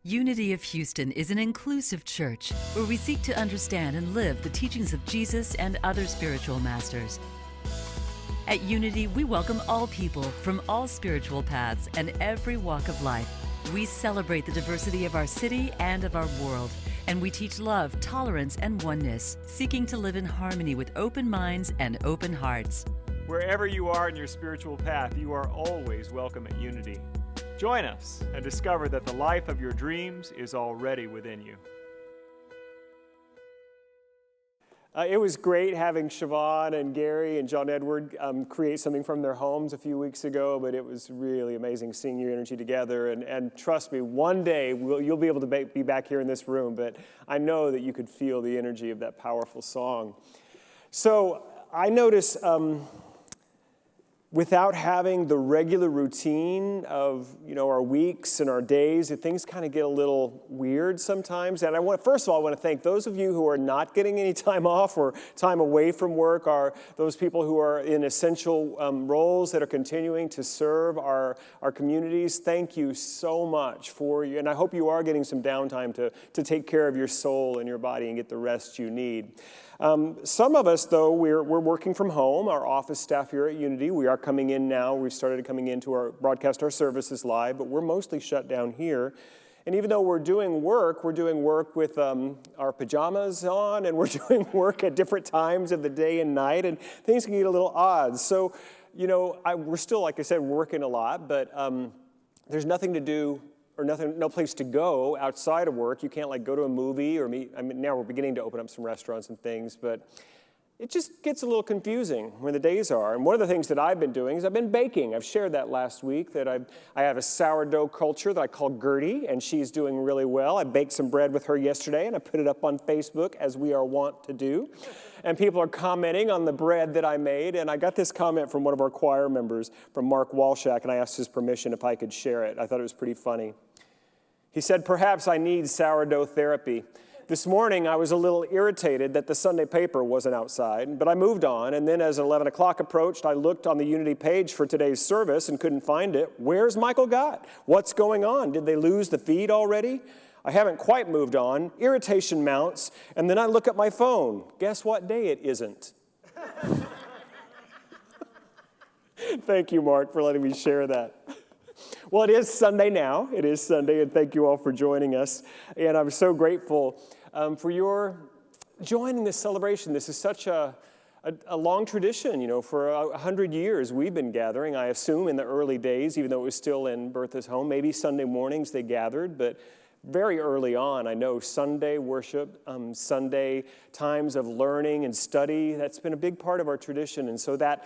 Unity of Houston is an inclusive church where we seek to understand and live the teachings of Jesus and other spiritual masters. At Unity, we welcome all people from all spiritual paths and every walk of life. We celebrate the diversity of our city and of our world, and we teach love, tolerance, and oneness, seeking to live in harmony with open minds and open hearts. Wherever you are in your spiritual path, you are always welcome at Unity. Join us and discover that the life of your dreams is already within you. It was great having Siobhan and Gary and John Edward create something from their homes a few weeks ago, but it was really amazing seeing your energy together. And trust me, one day you'll be able to be back here in this room, but I know that you could feel the energy of that powerful song. So I notice without having the regular routine of, our weeks and our days, things kind of get a little weird sometimes. And first of all, I want to thank those of you who are not getting any time off or time away from work, are those people who are in essential roles that are continuing to serve our communities. Thank you so much for you. And I hope you are getting some downtime to take care of your soul and your body and get the rest you need. Some of us, though, we're working from home. Our office staff here at Unity, we are coming in now. We've started coming in to broadcast our services live, but we're mostly shut down here. And even though we're doing work with our pajamas on, and we're doing work at different times of the day and night, and things can get a little odd. So, we're still, like I said, working a lot, but there's nothing to do or no place to go outside of work. You can't go to a movie or meet. Now we're beginning to open up some restaurants and things, but it just gets a little confusing when the days are. And one of the things that I've been doing is I've been baking. I've shared that last week that I have a sourdough culture that I call Gertie, and she's doing really well. I baked some bread with her yesterday, and I put it up on Facebook, as we are wont to do. And people are commenting on the bread that I made, and I got this comment from one of our choir members, from Mark Walshak, and I asked his permission if I could share it. I thought it was pretty funny. He said, "Perhaps I need sourdough therapy. This morning, I was a little irritated that the Sunday paper wasn't outside, but I moved on, and then as 11 o'clock approached, I looked on the Unity page for today's service and couldn't find it. Where's Michael Gott? What's going on? Did they lose the feed already? I haven't quite moved on. Irritation mounts, and then I look at my phone. Guess what day it isn't?" Thank you, Mark, for letting me share that. Well, it is Sunday now. It is Sunday, and thank you all for joining us. And I'm so grateful for your joining this celebration. This is such a long tradition. For 100 years we've been gathering, I assume, in the early days, even though it was still in Bertha's home. Maybe Sunday mornings they gathered, but very early on, I know Sunday worship, Sunday times of learning and study, that's been a big part of our tradition. And so that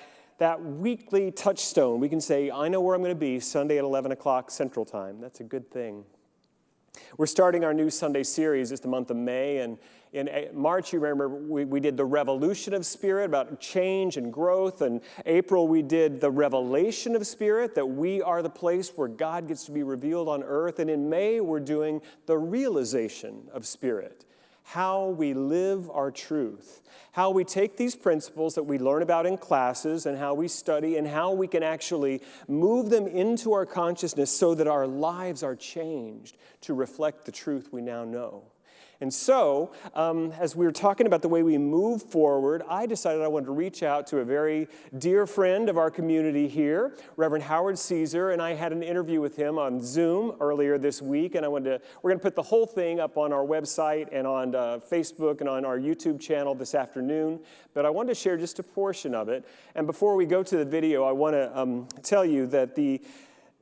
weekly touchstone, we can say, I know where I'm going to be Sunday at 11 o'clock Central Time. That's a good thing. We're starting our new Sunday series. It's the month of May, and in March, you remember, we did the Revolution of Spirit, about change and growth. And April, we did the Revelation of Spirit, that we are the place where God gets to be revealed on earth. And in May, we're doing the Realization of Spirit, how we live our truth, how we take these principles that we learn about in classes and how we study and how we can actually move them into our consciousness so that our lives are changed to reflect the truth we now know. And so, as we were talking about the way we move forward, I decided I wanted to reach out to a very dear friend of our community here, Reverend Howard Caesar, and I had an interview with him on Zoom earlier this week, and we're going to put the whole thing up on our website and on Facebook and on our YouTube channel this afternoon, but I wanted to share just a portion of it. And before we go to the video, I want to tell you that the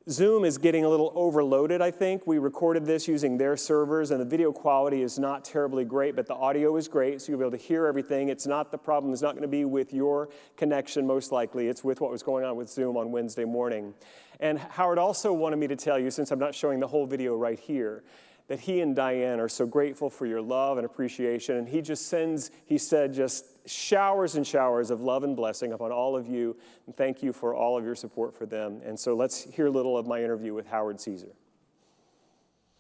Zoom is getting a little overloaded, I think. We recorded this using their servers, and the video quality is not terribly great, but the audio is great, so you'll be able to hear everything. The problem is not going to be with your connection, most likely. It's with what was going on with Zoom on Wednesday morning. And Howard also wanted me to tell you, since I'm not showing the whole video right here, that he and Diane are so grateful for your love and appreciation, and he said, just showers and showers of love and blessing upon all of you, and thank you for all of your support for them. And so let's hear a little of my interview with Howard Caesar.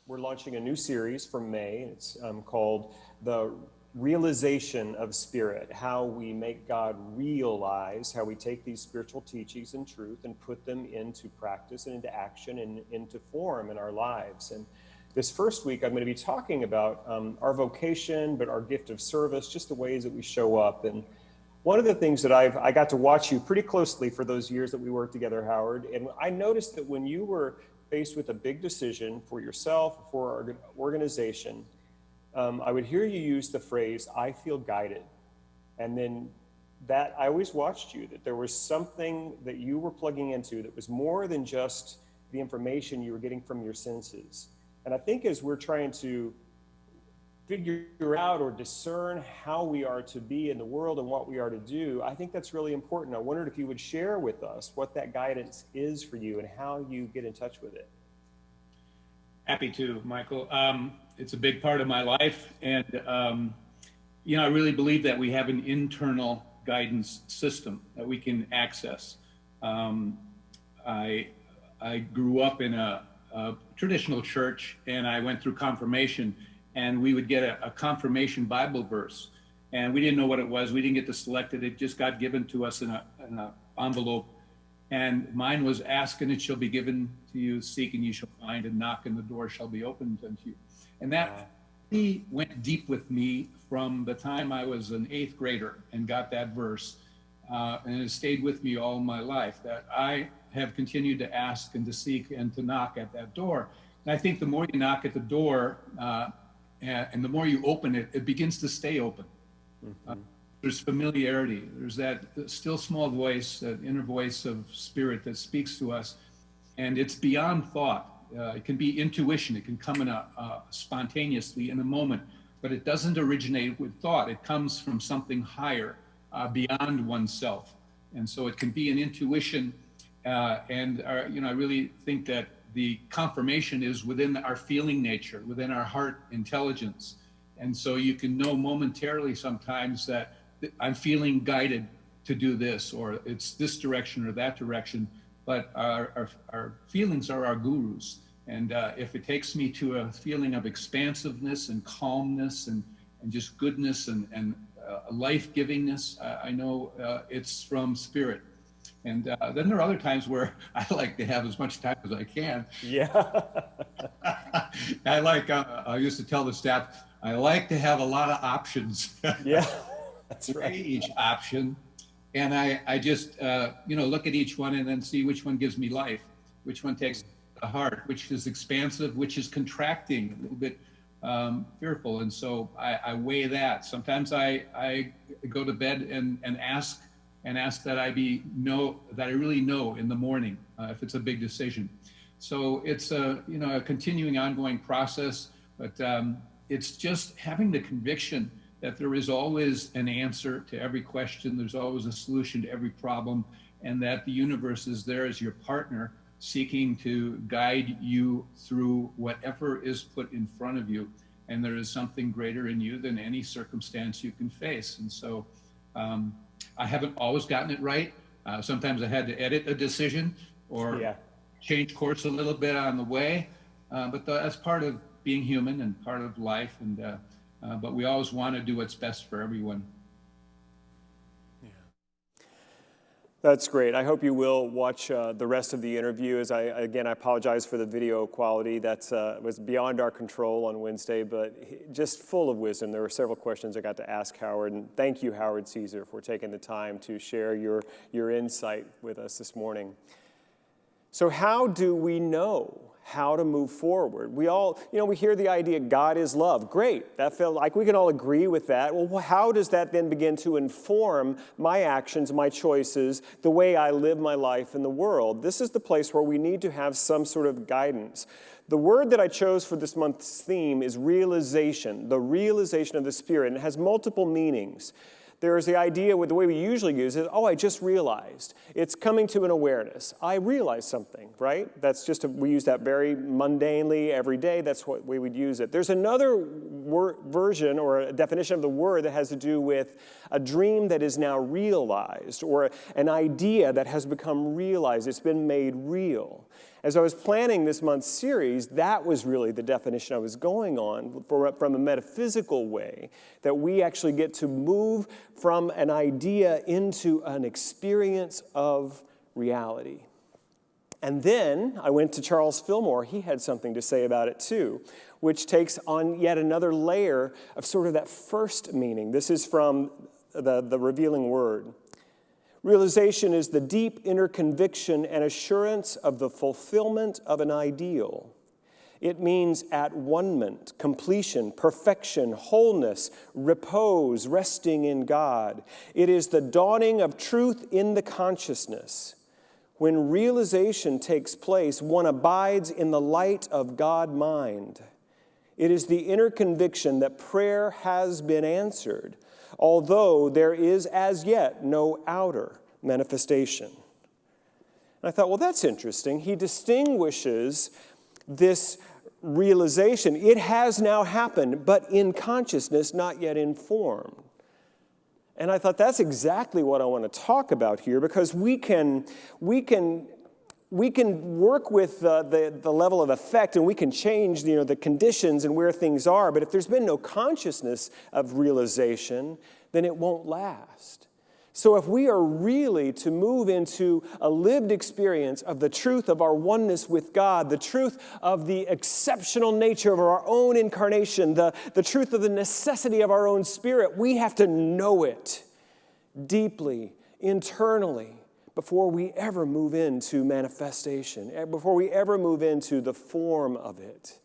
We're launching a new series for May. It's called The Realization of Spirit, how we make God realize, how we take these spiritual teachings and truth and put them into practice and into action and into form in our lives. And this first week, I'm going to be talking about our vocation, but our gift of service, just the ways that we show up. And one of the things that I got to watch you pretty closely for those years that we worked together, Howard, and I noticed that when you were faced with a big decision for yourself, for our organization, I would hear you use the phrase, "I feel guided." And then that, I always watched you, that there was something that you were plugging into that was more than just the information you were getting from your senses. And I think as we're trying to figure out or discern how we are to be in the world and what we are to do, I think that's really important. I wondered if you would share with us what that guidance is for you and how you get in touch with it. Happy to, Michael. It's a big part of my life. And, I really believe that we have an internal guidance system that we can access. I grew up in a traditional church, and I went through confirmation, and we would get a confirmation Bible verse, and we didn't know what it was. We didn't get to select it. It just got given to us in an envelope. And mine was, "Ask and it shall be given to you, seek and you shall find, and knock and the door shall be opened unto you." And that he went deep with me from the time I was an 8th grader and got that verse. And it stayed with me all my life, that I have continued to ask and to seek and to knock at that door. And I think the more you knock at the door and the more you open it, it begins to stay open. Mm-hmm. There's familiarity. There's that still small voice, that inner voice of spirit that speaks to us. And it's beyond thought. It can be intuition. It can come in spontaneously in a moment, but it doesn't originate with thought. It comes from something higher, beyond oneself. And so it can be an intuition. I really think that the confirmation is within our feeling nature, within our heart intelligence. And so you can know momentarily sometimes that I'm feeling guided to do this, or it's this direction or that direction. But our feelings are our gurus. And if it takes me to a feeling of expansiveness and calmness and just goodness and life-givingness, I know it's from spirit. And then there are other times where I like to have as much time as I can. Yeah. I used to tell the staff, I like to have a lot of options. Yeah, that's right. Each option. And I just, look at each one and then see which one gives me life, which one takes the heart, which is expansive, which is contracting, a little bit fearful. And so I weigh that. Sometimes I go to bed and ask that I really know in the morning if it's a big decision. So it's a continuing, ongoing process, but it's just having the conviction that there is always an answer to every question. There's always a solution to every problem, and that the universe is there as your partner, seeking to guide you through whatever is put in front of you. And there is something greater in you than any circumstance you can face. And so I haven't always gotten it right. Sometimes I had to edit a decision or change course a little bit on the way. But that's part of being human and part of life. And but we always want to do what's best for everyone. Yeah. That's great. I hope you will watch the rest of the interview. I apologize for the video quality. That was beyond our control on Wednesday, but just full of wisdom. There were several questions I got to ask Howard, and thank you, Howard Caesar, for taking the time to share your insight with us this morning. So how do we know how to move forward? We all, we hear the idea, God is love. Great. That felt like we can all agree with that. Well, how does that then begin to inform my actions, my choices, the way I live my life in the world? This is the place where we need to have some sort of guidance. The word that I chose for this month's theme is realization, the realization of the Spirit, and it has multiple meanings. There's the idea with the way we usually use it, I just realized. It's coming to an awareness. I realized something, right? That's we use that very mundanely every day. That's what we would use it. There's another version or a definition of the word that has to do with a dream that is now realized, or an idea that has become realized. It's been made real. As I was planning this month's series, that was really the definition I was going on from a metaphysical way, that we actually get to move from an idea into an experience of reality. And then I went to Charles Fillmore. He had something to say about it too, which takes on yet another layer of sort of that first meaning. This is from the Revealing Word. Realization is the deep inner conviction and assurance of the fulfillment of an ideal. It means at-one-ment, completion, perfection, wholeness, repose, resting in God. It is the dawning of truth in the consciousness. When realization takes place, one abides in the light of God-mind. It is the inner conviction that prayer has been answered, although there is as yet no outer manifestation. And I thought, well, that's interesting. He distinguishes this realization. It has now happened, but in consciousness, not yet in form. And I thought that's exactly what I want to talk about here, because we can work with the level of effect, and we can change the conditions and where things are. But if there's been no consciousness of realization, then it won't last. So if we are really to move into a lived experience of the truth of our oneness with God, the truth of the exceptional nature of our own incarnation, the truth of the necessity of our own spirit, we have to know it deeply, internally, before we ever move into manifestation, before we ever move into the form of it.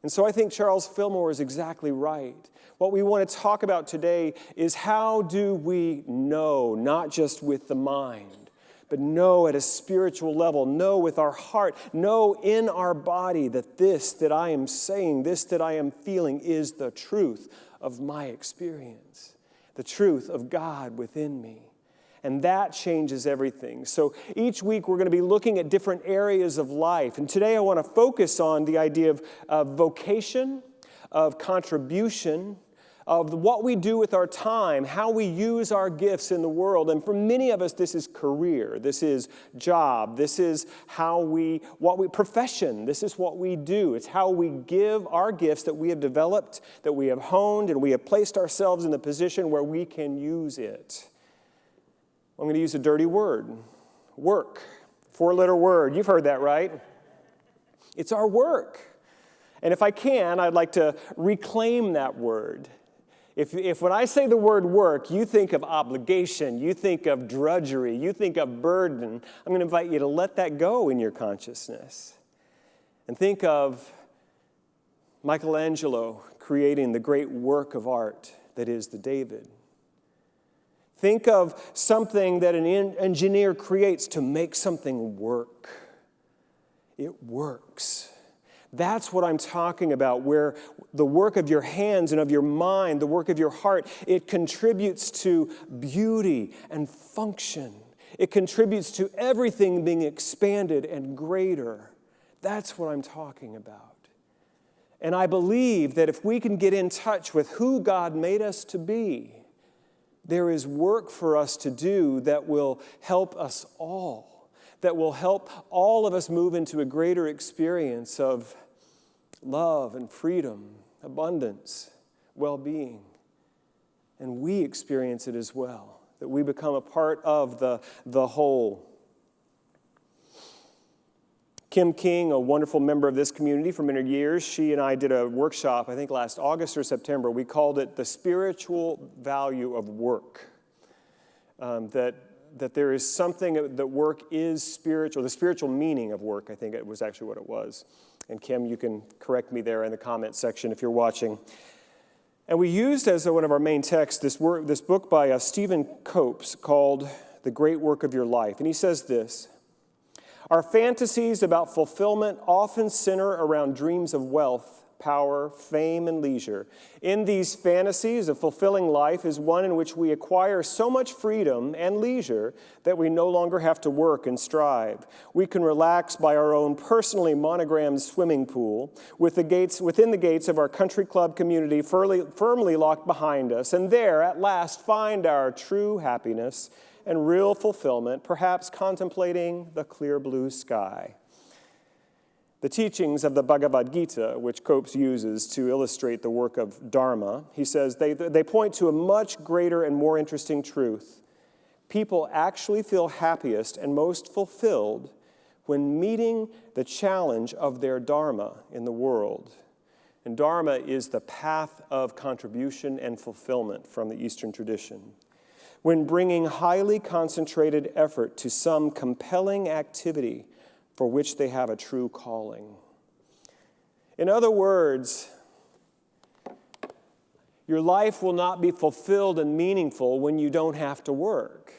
And so I think Charles Fillmore is exactly right. What we want to talk about today is how do we know, not just with the mind, but know at a spiritual level, know with our heart, know in our body that this that I am saying, this that I am feeling is the truth of my experience, the truth of God within me. And that changes everything. So each week we're going to be looking at different areas of life. And today I want to focus on the idea of vocation, of contribution, of what we do with our time, how we use our gifts in the world. And for many of us, this is career, this is job, this is profession, this is what we do. It's how we give our gifts that we have developed, that we have honed, and we have placed ourselves in the position where we can use it. I'm going to use a dirty word, work, 4-letter word. You've heard that, right? It's our work. And if I can, I'd like to reclaim that word. If when I say the word work, you think of obligation, you think of drudgery, you think of burden, I'm going to invite you to let that go in your consciousness. And think of Michelangelo creating the great work of art that is the David. Think of something that an engineer creates to make something work. It works. That's what I'm talking about, where the work of your hands and of your mind, the work of your heart, it contributes to beauty and function. It contributes to everything being expanded and greater. That's what I'm talking about. And I believe that if we can get in touch with who God made us to be, there is work for us to do that will help us all, that will help all of us move into a greater experience of love and freedom, abundance, well-being. And we experience it as well, that we become a part of the whole. Kim King, a wonderful member of this community for many years, she and I did a workshop, I think last August or September. We called it The Spiritual Value of Work. That there is something, that work is spiritual, the spiritual meaning of work, I think it was actually what it was. And Kim, you can correct me there in the comment section if you're watching. And we used as one of our main texts this book by Stephen Copes called The Great Work of Your Life. And he says this: our fantasies about fulfillment often center around dreams of wealth, power, fame, and leisure. In these fantasies, a fulfilling life is one in which we acquire so much freedom and leisure that we no longer have to work and strive. We can relax by our own personally monogrammed swimming pool within the gates of our country club community firmly locked behind us, and there at last find our true happiness and real fulfillment, perhaps contemplating the clear blue sky. The teachings of the Bhagavad Gita, which Copes uses to illustrate the work of Dharma, he says they point to a much greater and more interesting truth. People actually feel happiest and most fulfilled when meeting the challenge of their dharma in the world. And dharma is the path of contribution and fulfillment from the Eastern tradition. When bringing highly concentrated effort to some compelling activity for which they have a true calling. In other words, your life will not be fulfilled and meaningful when you don't have to work.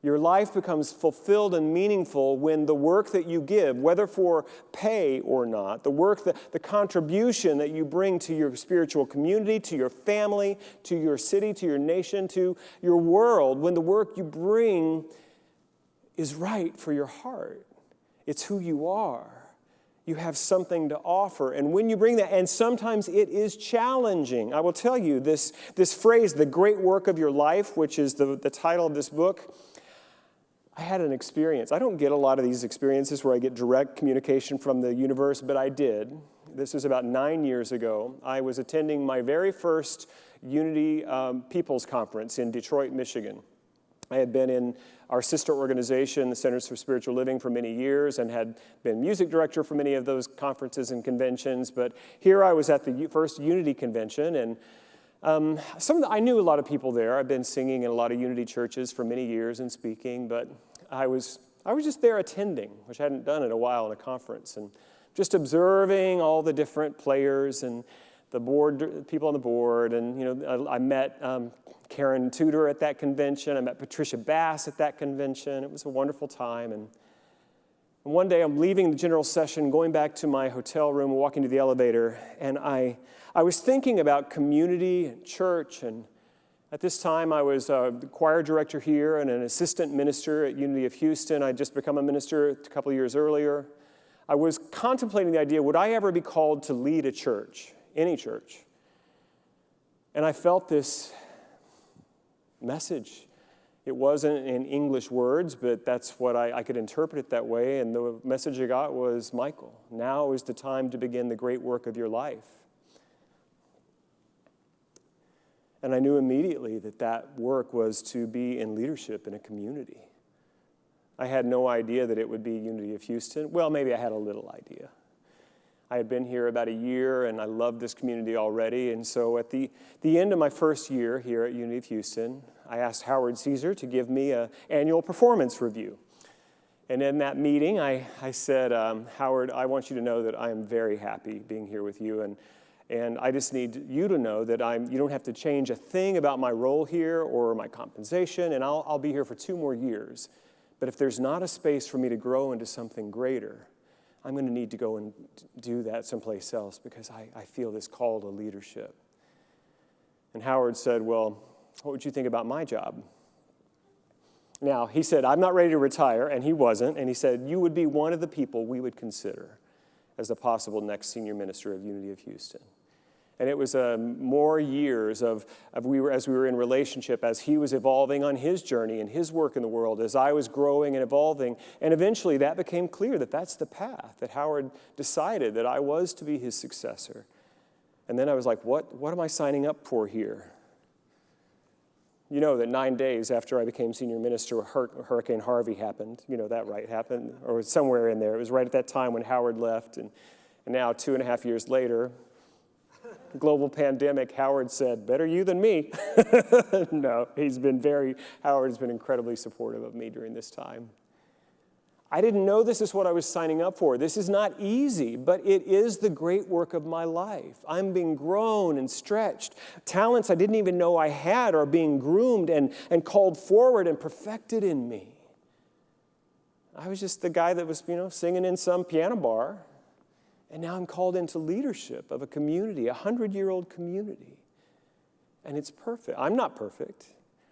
Your life becomes fulfilled and meaningful when the work that you give, whether for pay or not, the contribution that you bring to your spiritual community, to your family, to your city, to your nation, to your world, when the work you bring is right for your heart. It's who you are. You have something to offer. And when you bring that, and sometimes it is challenging. I will tell you, this phrase, the great work of your life, which is the title of this book, I had an experience. I don't get a lot of these experiences where I get direct communication from the universe, but I did. This was about 9 years ago. I was attending my very first Unity People's Conference in Detroit, Michigan. I had been in our sister organization, the Centers for Spiritual Living, for many years and had been music director for many of those conferences and conventions. But here I was at the first Unity convention, and I knew a lot of people there. I've been singing in a lot of Unity churches for many years and speaking, but I was just there attending, which I hadn't done in a while in a conference, and just observing all the different players and the board, people on the board, and I met Karen Tudor at that convention. I met Patricia Bass at that convention. It was a wonderful time. And one day I'm leaving the general session, going back to my hotel room, walking to the elevator, and I was thinking about community and church. And at this time I was the choir director here and an assistant minister at Unity of Houston. I'd just become a minister a couple of years earlier. I was contemplating the idea, would I ever be called to lead a church, any church? And I felt this message. It wasn't in English words, but that's what I could interpret it that way. And the message I got was, Michael, now is the time to begin the great work of your life. And I knew immediately that work was to be in leadership in a community. I had no idea that it would be Unity of Houston. Well, maybe I had a little idea. I had been here about a year, and I loved this community already. And so at the end of my first year here at Unity of Houston, I asked Howard Caesar to give me an annual performance review. And in that meeting, I said, Howard, I want you to know that I am very happy being here with you. And I just need you to know that you don't have to change a thing about my role here or my compensation, and I'll be here for 2 more years. But if there's not a space for me to grow into something greater, I'm going to need to go and do that someplace else because I feel this call to leadership. And Howard said, well, what would you think about my job? Now, he said, I'm not ready to retire, and he wasn't. And he said, you would be one of the people we would consider as the possible next senior minister of Unity of Houston. And it was more years as we were in relationship, as he was evolving on his journey and his work in the world, as I was growing and evolving. And eventually that became clear that that's the path, that Howard decided that I was to be his successor. And then I was like, what am I signing up for here? You know that 9 days after I became senior minister, Hurricane Harvey happened. You know that, right? Happened, or somewhere in there. It was right at that time when Howard left. And now, 2.5 years later, global pandemic, Howard said, better you than me. No, Howard's been incredibly supportive of me during this time. I didn't know this is what I was signing up for. This is not easy, but it is the great work of my life. I'm being grown and stretched. Talents I didn't even know I had are being groomed and called forward and perfected in me. I was just the guy that was, singing in some piano bar. And now I'm called into leadership of a community, a 100-year-old community. And it's perfect. I'm not perfect.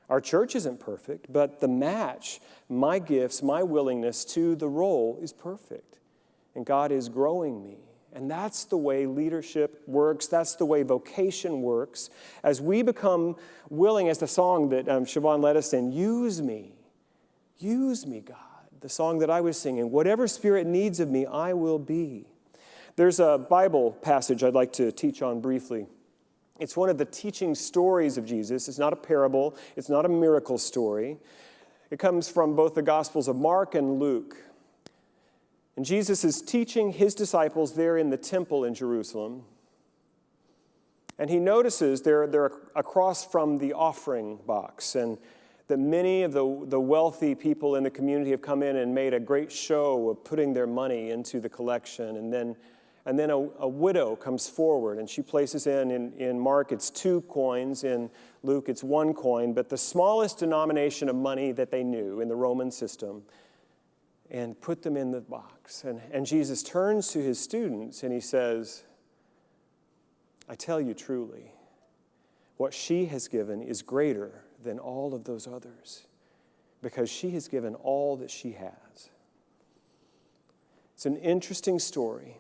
Our church isn't perfect, but the match, my gifts, my willingness to the role is perfect. And God is growing me. And that's the way leadership works. That's the way vocation works. As we become willing, as the song that Siobhan led us in, use me, God. The song that I was singing, whatever Spirit needs of me, I will be. There's a Bible passage I'd like to teach on briefly. It's one of the teaching stories of Jesus. It's not a parable. It's not a miracle story. It comes from both the Gospels of Mark and Luke. And Jesus is teaching his disciples there in the temple in Jerusalem. And he notices they're across from the offering box, and that many of the wealthy people in the community have come in and made a great show of putting their money into the collection. And then a widow comes forward, and she places in Mark it's 2 coins, in Luke it's 1 coin, but the smallest denomination of money that they knew in the Roman system, and put them in the box. And Jesus turns to his students and he says, I tell you truly, what she has given is greater than all of those others, because she has given all that she has. It's an interesting story.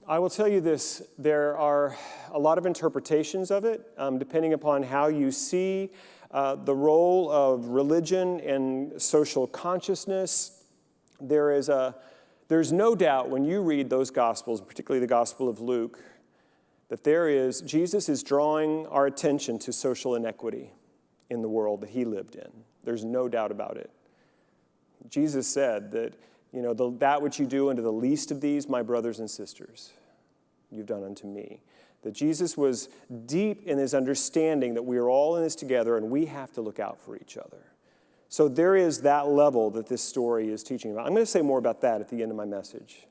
I will tell you this, there are a lot of interpretations of it, depending upon how you see the role of religion and social consciousness. There's no doubt when you read those Gospels, particularly the Gospel of Luke, that Jesus is drawing our attention to social inequity in the world that he lived in. There's no doubt about it. Jesus said that, that which you do unto the least of these, my brothers and sisters, you've done unto me. That Jesus was deep in his understanding that we are all in this together and we have to look out for each other. So there is that level that this story is teaching about. I'm going to say more about that at the end of my message.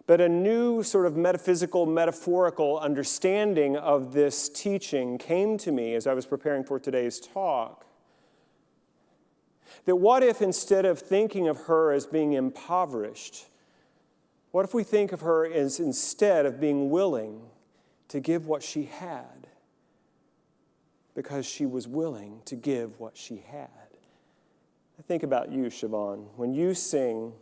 But a new sort of metaphysical, metaphorical understanding of this teaching came to me as I was preparing for today's talk. That what if instead of thinking of her as being impoverished, what if we think of her as instead of being willing to give what she had because she was willing to give what she had? I think about you, Siobhan. When you sing,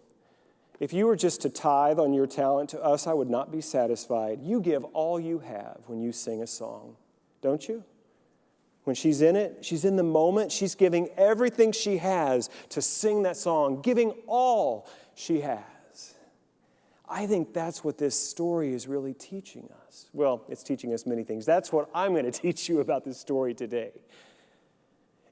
if you were just to tithe on your talent to us, I would not be satisfied. You give all you have when you sing a song, don't you? When she's in it, she's in the moment, she's giving everything she has to sing that song, giving all she has. I think that's what this story is really teaching us. Well, it's teaching us many things. That's what I'm going to teach you about this story today.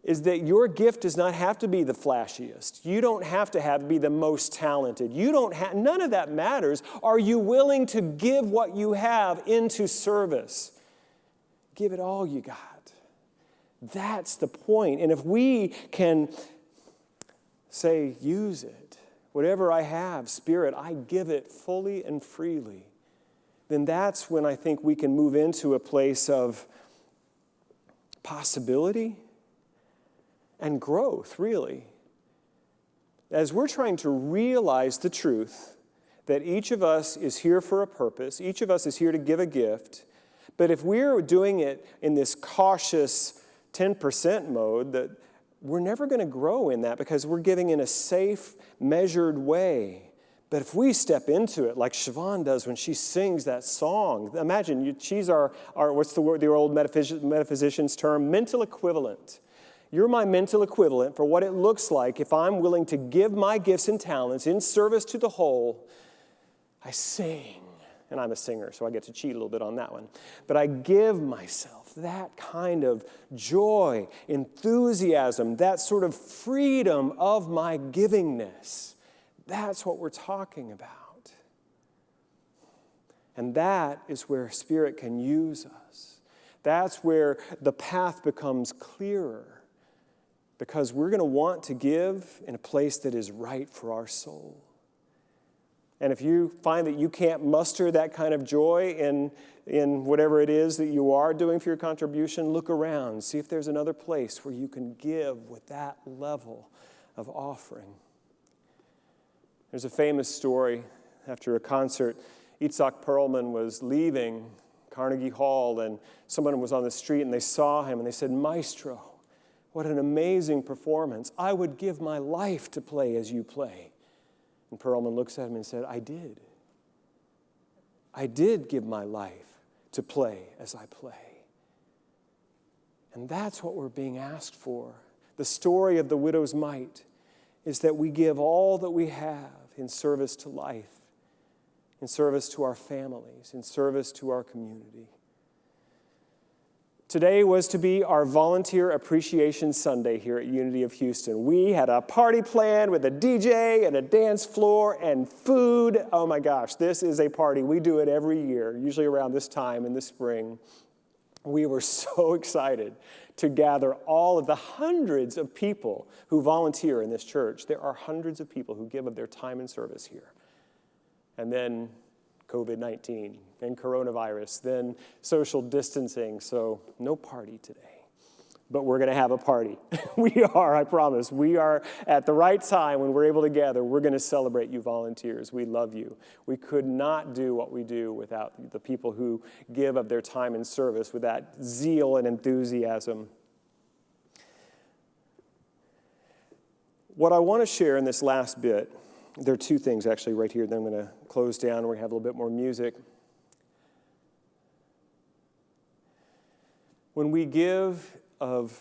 Is that your gift does not have to be the flashiest. You don't have to be the most talented. None of that matters. Are you willing to give what you have into service? Give it all you got. That's the point. And if we can say, use it, whatever I have, Spirit, I give it fully and freely, then that's when I think we can move into a place of possibility and growth, really. As we're trying to realize the truth that each of us is here for a purpose, each of us is here to give a gift, but if we're doing it in this cautious 10% mode, that we're never going to grow in that because we're giving in a safe, measured way. But if we step into it like Siobhan does when she sings that song, imagine she's our what's the word, the old metaphysician's term, mental equivalent. You're my mental equivalent for what it looks like if I'm willing to give my gifts and talents in service to the whole. I sing, and I'm a singer, so I get to cheat a little bit on that one. But I give myself that kind of joy, enthusiasm, that sort of freedom of my givingness. That's what we're talking about. And that is where Spirit can use us. That's where the path becomes clearer. Because we're going to want to give in a place that is right for our soul. And if you find that you can't muster that kind of joy in whatever it is that you are doing for your contribution, look around. See if there's another place where you can give with that level of offering. There's a famous story after a concert. Itzhak Perlman was leaving Carnegie Hall, and someone was on the street, and they saw him, and they said, "Maestro, what an amazing performance. I would give my life to play as you play." And Perlman looks at him and said, I did. I did give my life to play as I play. And that's what we're being asked for. The story of the widow's mite is that we give all that we have in service to life, in service to our families, in service to our community. Today was to be our Volunteer Appreciation Sunday here at Unity of Houston. We had a party planned with a DJ and a dance floor and food. Oh my gosh, this is a party. We do it every year, usually around this time in the spring. We were so excited to gather all of the hundreds of people who volunteer in this church. There are hundreds of people who give of their time and service here. And then COVID-19 and coronavirus, then social distancing, so no party today. But we're going to have a party. We are, I promise. We are at the right time when we're able to gather. We're going to celebrate you volunteers. We love you. We could not do what we do without the people who give of their time and service with that zeal and enthusiasm. What I want to share in this last bit, there are two things actually right here. Then I'm going to close down and we have a little bit more music. When we give of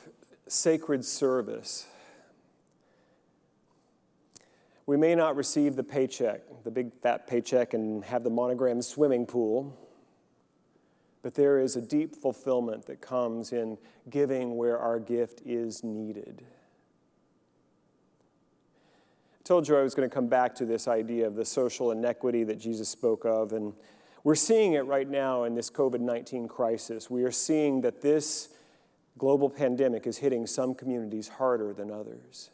sacred service, we may not receive the paycheck, the big fat paycheck, and have the monogrammed swimming pool, but there is a deep fulfillment that comes in giving where our gift is needed. I told you I was going to come back to this idea of the social inequity that Jesus spoke of, and we're seeing it right now in this COVID-19 crisis. We are seeing that this global pandemic is hitting some communities harder than others.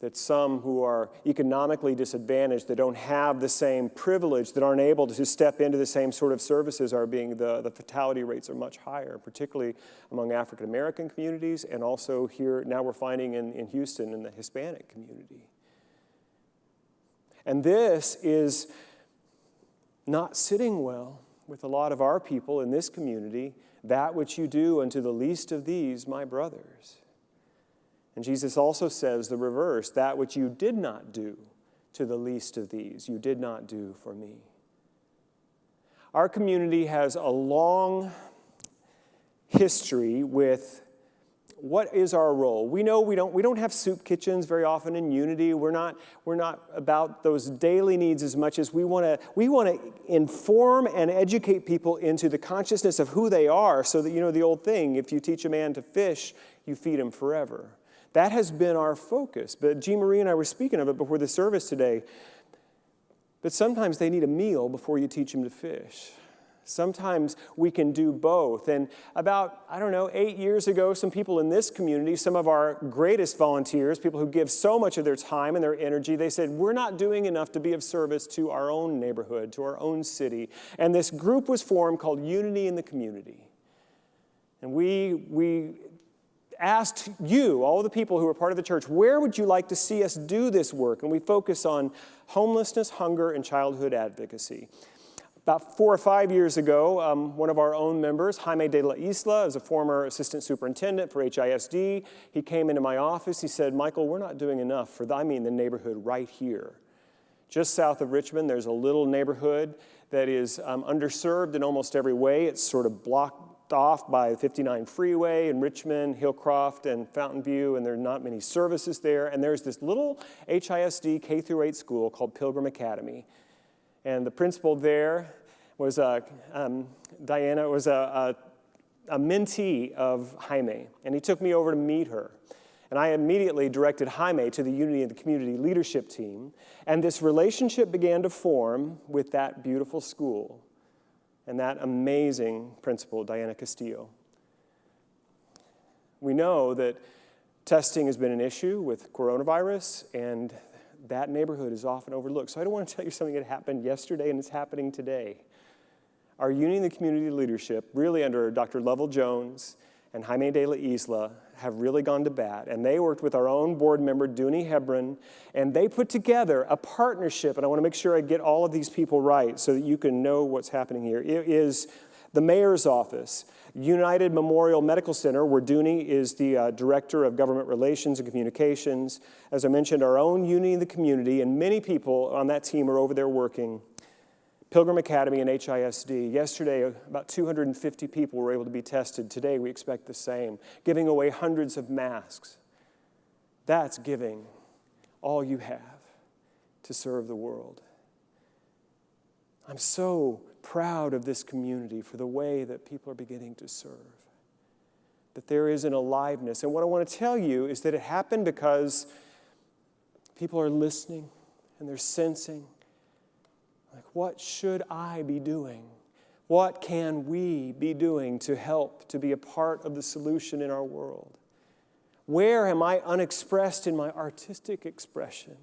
That some who are economically disadvantaged, that don't have the same privilege, that aren't able to step into the same sort of services are being, the fatality rates are much higher, particularly among African American communities, and also here, now we're finding in Houston in the Hispanic community. And this is not sitting well with a lot of our people in this community, that which you do unto the least of these, my brothers. And Jesus also says the reverse, that which you did not do to the least of these, you did not do for me. Our community has a long history with what is our role. We know we don't have soup kitchens very often in Unity. We're not about those daily needs as much as we want to inform and educate people into the consciousness of who they are, so that, you know, the old thing, if you teach a man to fish, you feed him forever. That has been our focus. But Jean Marie and I were speaking of it before the service today. But sometimes they need a meal before you teach them to fish. Sometimes we can do both. And about, 8 years ago, some people in this community, some of our greatest volunteers, people who give so much of their time and their energy, they said, we're not doing enough to be of service to our own neighborhood, to our own city. And this group was formed called Unity in the Community. And we asked you, all the people who are part of the church, where would you like to see us do this work? And we focus on homelessness, hunger, and childhood advocacy. About 4 or 5 years ago, one of our own members, Jaime de la Isla, is a former assistant superintendent for HISD. He came into my office. He said, Michael, we're not doing enough for the neighborhood right here. Just south of Richmond, there's a little neighborhood that is underserved in almost every way. It's sort of blocked off by the 59 freeway in Richmond, Hillcroft, and Fountain View, and there are not many services there. And there's this little HISD K-8 school called Pilgrim Academy. And the principal there was Diana, was a mentee of Jaime, and he took me over to meet her. And I immediately directed Jaime to the Unity in the Community leadership team, and this relationship began to form with that beautiful school and that amazing principal, Diana Castillo. We know that testing has been an issue with coronavirus, and that neighborhood is often overlooked. So I don't want to tell you something that happened yesterday and it's happening today. Our Unity in the Community leadership, really under Dr. Lovell Jones and Jaime de la Isla, have really gone to bat. And they worked with our own board member, Dooney Hebron, and they put together a partnership. And I want to make sure I get all of these people right so that you can know what's happening here. It is the mayor's office, United Memorial Medical Center, where Dooney is the director of government relations and communications. As I mentioned, our own Unity in the Community, and many people on that team are over there working. Pilgrim Academy and HISD. Yesterday, about 250 people were able to be tested. Today, we expect the same. Giving away hundreds of masks. That's giving all you have to serve the world. I'm so proud of this community for the way that people are beginning to serve. That there is an aliveness. And what I want to tell you is that it happened because people are listening and they're sensing, like, what should I be doing? What can we be doing to help to be a part of the solution in our world? Where am I unexpressed in my artistic expression?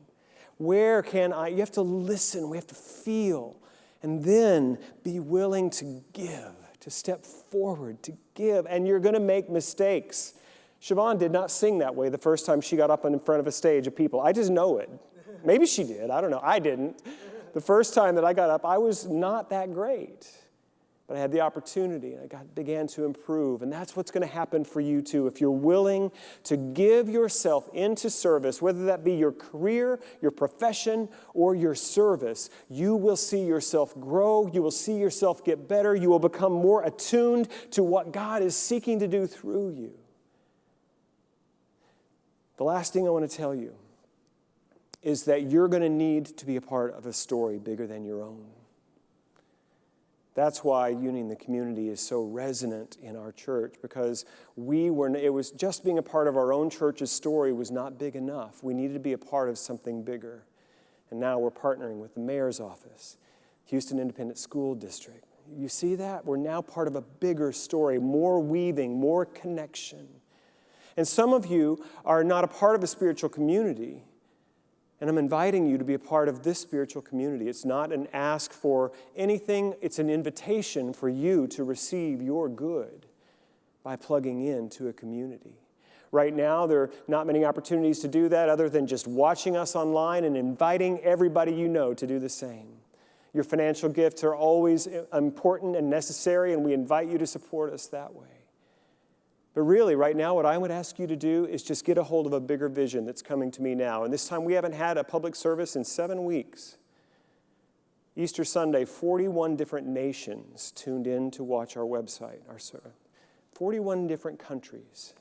Where can I? You have to listen, we have to feel, and then be willing to give, to step forward, to give. And you're going to make mistakes. Siobhan did not sing that way the first time she got up in front of a stage of people. I just know it. Maybe she did. I don't know. I didn't. The first time that I got up, I was not that great. But I had the opportunity, and I began to improve. And that's what's going to happen for you too. If you're willing to give yourself into service, whether that be your career, your profession, or your service, you will see yourself grow. You will see yourself get better. You will become more attuned to what God is seeking to do through you. The last thing I want to tell you is that you're going to need to be a part of a story bigger than your own. That's why Unity in the Community is so resonant in our church, because it was just being a part of our own church's story was not big enough. We needed to be a part of something bigger. And now we're partnering with the mayor's office, Houston Independent School District. You see that? We're now part of a bigger story, more weaving, more connection. And some of you are not a part of a spiritual community. And I'm inviting you to be a part of this spiritual community. It's not an ask for anything. It's an invitation for you to receive your good by plugging into a community. Right now, there are not many opportunities to do that other than just watching us online and inviting everybody you know to do the same. Your financial gifts are always important and necessary, and we invite you to support us that way. But really, right now, what I would ask you to do is just get a hold of a bigger vision that's coming to me now. And this time, we haven't had a public service in 7 weeks. Easter Sunday, 41 different nations tuned in to watch our website, our service. 41 different countries.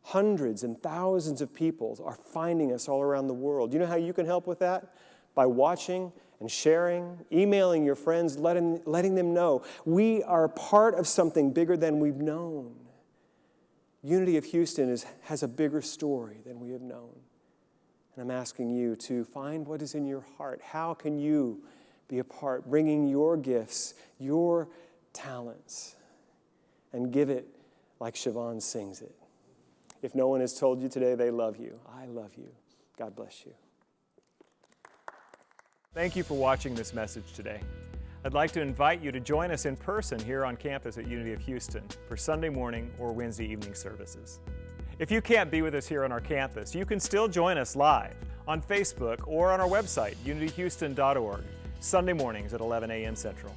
Hundreds and thousands of people are finding us all around the world. You know how you can help with that? By watching and sharing, emailing your friends, letting them know. We are part of something bigger than we've known. Unity of Houston has a bigger story than we have known. And I'm asking you to find what is in your heart. How can you be a part, bringing your gifts, your talents, and give it like Siobhan sings it? If no one has told you today they love you, I love you. God bless you. Thank you for watching this message today. I'd like to invite you to join us in person here on campus at Unity of Houston for Sunday morning or Wednesday evening services. If you can't be with us here on our campus, you can still join us live on Facebook or on our website, unityhouston.org, Sunday mornings at 11 a.m. Central.